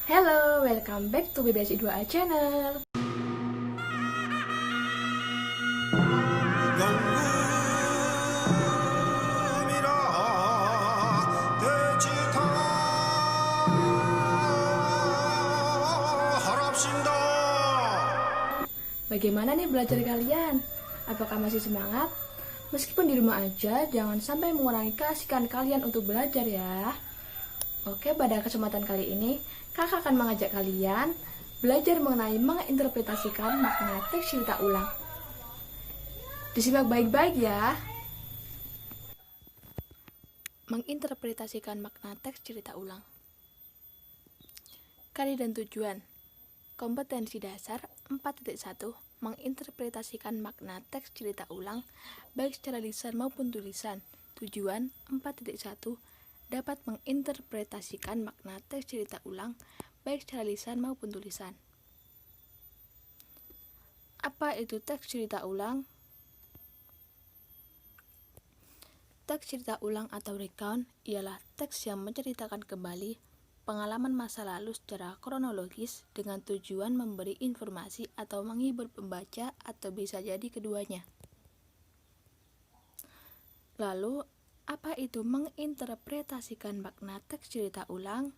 Hello, welcome back to BBSI 2A channel. Bagaimana nih belajar kalian? Apakah masih semangat? Meskipun di rumah aja, jangan sampai mengurangi keasikan kalian untuk belajar ya. Oke, pada kesempatan kali ini, kakak akan mengajak kalian belajar mengenai menginterpretasikan makna teks cerita ulang. Disimak baik-baik ya. Menginterpretasikan makna teks cerita ulang. Kari dan tujuan. Kompetensi dasar 4.1 menginterpretasikan makna teks cerita ulang baik secara lisan maupun tulisan. Tujuan 4.1 dapat menginterpretasikan makna teks cerita ulang baik secara lisan maupun tulisan. Apa itu teks cerita ulang? Teks cerita ulang atau recount ialah teks yang menceritakan kembali pengalaman masa lalu secara kronologis dengan tujuan memberi informasi atau menghibur pembaca atau bisa jadi keduanya. Lalu, apa itu menginterpretasikan makna teks cerita ulang?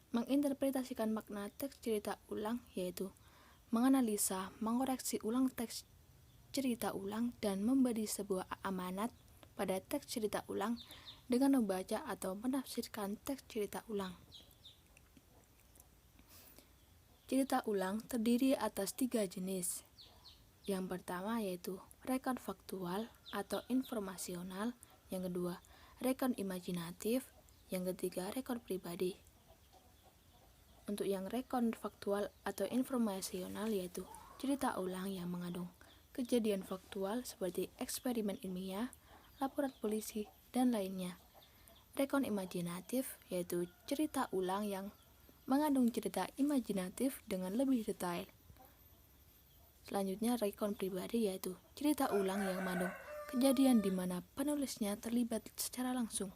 Menginterpretasikan makna teks cerita ulang yaitu menganalisa, mengoreksi ulang teks cerita ulang dan memberi sebuah amanat pada teks cerita ulang dengan membaca atau menafsirkan teks cerita ulang. Cerita ulang terdiri atas 3 jenis. Yang pertama yaitu recount faktual atau informasional, yang kedua recount imajinatif, yang ketiga recount pribadi. Untuk yang recount faktual atau informasional yaitu cerita ulang yang mengandung kejadian faktual seperti eksperimen ilmiah, laporan polisi, dan lainnya. Recount imajinatif yaitu cerita ulang yang mengandung cerita imajinatif dengan lebih detail. Selanjutnya recount pribadi yaitu cerita ulang yang mengandung kejadian di mana penulisnya terlibat secara langsung.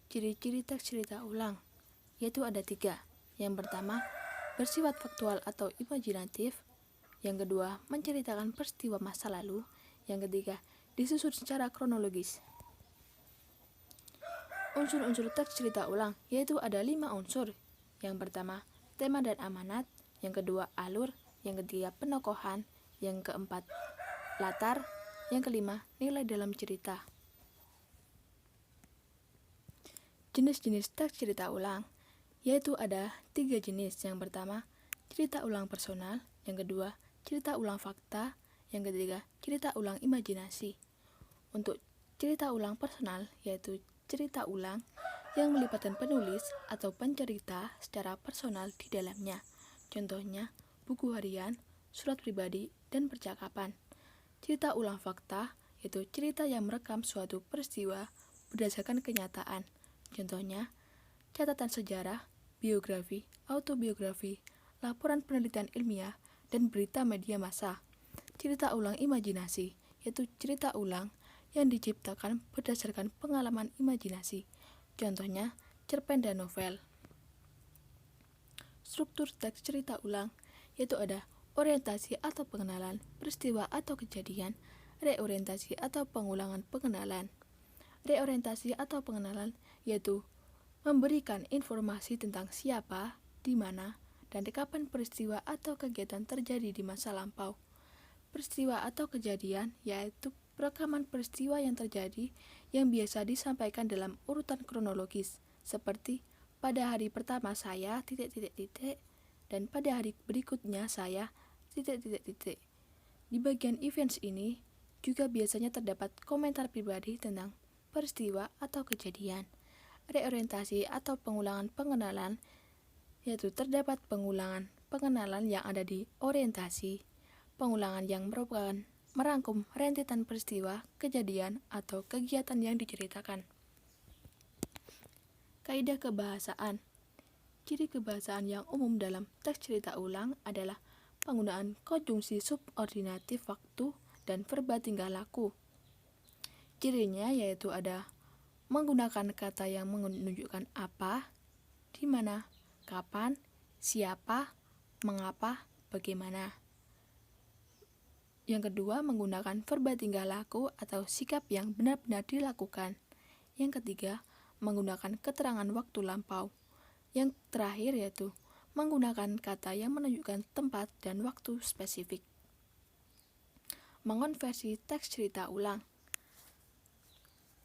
Ciri-ciri teks cerita ulang yaitu ada 3. Yang pertama, bersifat faktual atau imajinatif. Yang kedua, menceritakan peristiwa masa lalu. Yang ketiga, disusun secara kronologis. Unsur-unsur teks cerita ulang yaitu ada 5 unsur. Yang pertama, tema dan amanat. Yang kedua, alur. Yang ketiga, penokohan. Yang keempat, latar. Yang kelima, nilai dalam cerita. Jenis-jenis teks cerita ulang yaitu ada 3 jenis. Yang pertama, cerita ulang personal. Yang kedua, cerita ulang fakta. Yang ketiga, cerita ulang imajinasi. Untuk cerita ulang personal yaitu cerita ulang yang melibatkan penulis atau pencerita secara personal di dalamnya. Contohnya, buku harian, surat pribadi, dan percakapan. Cerita ulang fakta yaitu cerita yang merekam suatu peristiwa berdasarkan kenyataan. Contohnya, catatan sejarah, biografi, autobiografi, laporan penelitian ilmiah, dan berita media massa. Cerita ulang imajinasi yaitu cerita ulang yang diciptakan berdasarkan pengalaman imajinasi. Contohnya, cerpen dan novel. Struktur teks cerita ulang yaitu ada orientasi atau pengenalan, peristiwa atau kejadian, reorientasi atau pengulangan pengenalan. Reorientasi atau pengenalan yaitu memberikan informasi tentang siapa, di mana, dan kapan peristiwa atau kegiatan terjadi di masa lampau. Peristiwa atau kejadian yaitu perekaman peristiwa yang terjadi yang biasa disampaikan dalam urutan kronologis, seperti pada hari pertama saya ... dan pada hari berikutnya saya ... Di bagian events ini juga biasanya terdapat komentar pribadi tentang peristiwa atau kejadian. Reorientasi atau pengulangan pengenalan yaitu terdapat pengulangan pengenalan yang ada di orientasi, pengulangan yang merupakan merangkum rentetan peristiwa, kejadian, atau kegiatan yang diceritakan. Kaidah kebahasaan. Ciri kebahasaan yang umum dalam teks cerita ulang adalah penggunaan konjungsi subordinatif waktu dan verba tingkah laku. Cirinya yaitu ada menggunakan kata yang menunjukkan apa, di mana, kapan, siapa, mengapa, bagaimana. Yang kedua, menggunakan verba tingkah laku atau sikap yang benar-benar dilakukan. Yang ketiga, menggunakan keterangan waktu lampau. Yang terakhir yaitu menggunakan kata yang menunjukkan tempat dan waktu spesifik. Mengonversi teks cerita ulang,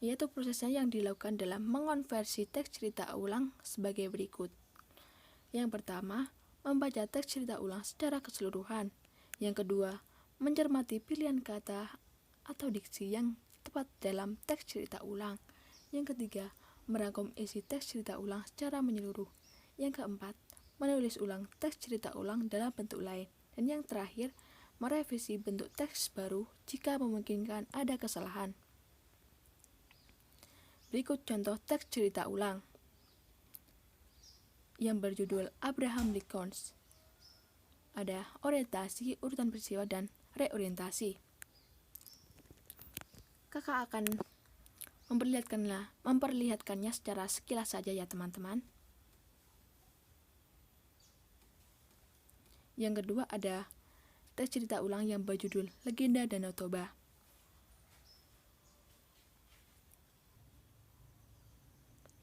yaitu prosesnya yang dilakukan dalam mengonversi teks cerita ulang sebagai berikut. Yang pertama, membaca teks cerita ulang secara keseluruhan. Yang kedua, mencermati pilihan kata atau diksi yang tepat dalam teks cerita ulang. Yang ketiga, merangkum isi teks cerita ulang secara menyeluruh. Yang keempat, menulis ulang teks cerita ulang dalam bentuk lain. Dan yang terakhir, merevisi bentuk teks baru jika memungkinkan ada kesalahan. Berikut contoh teks cerita ulang yang berjudul Abraham Lincoln. Ada orientasi, urutan peristiwa, dan reorientasi. Kakak akan memperlihatkannya secara sekilas saja ya teman-teman. Yang kedua ada teks cerita ulang yang berjudul Legenda Danau Toba.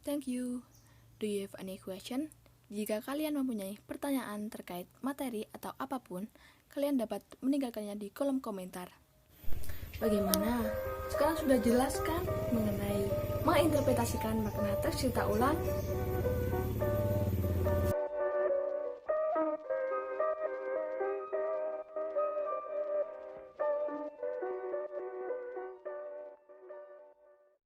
Thank you. Do you have any question? Jika kalian mempunyai pertanyaan terkait materi atau apapun, kalian dapat meninggalkannya di kolom komentar. Bagaimana? Sekarang sudah jelas kan mengenai menginterpretasikan makna teks cerita ulang?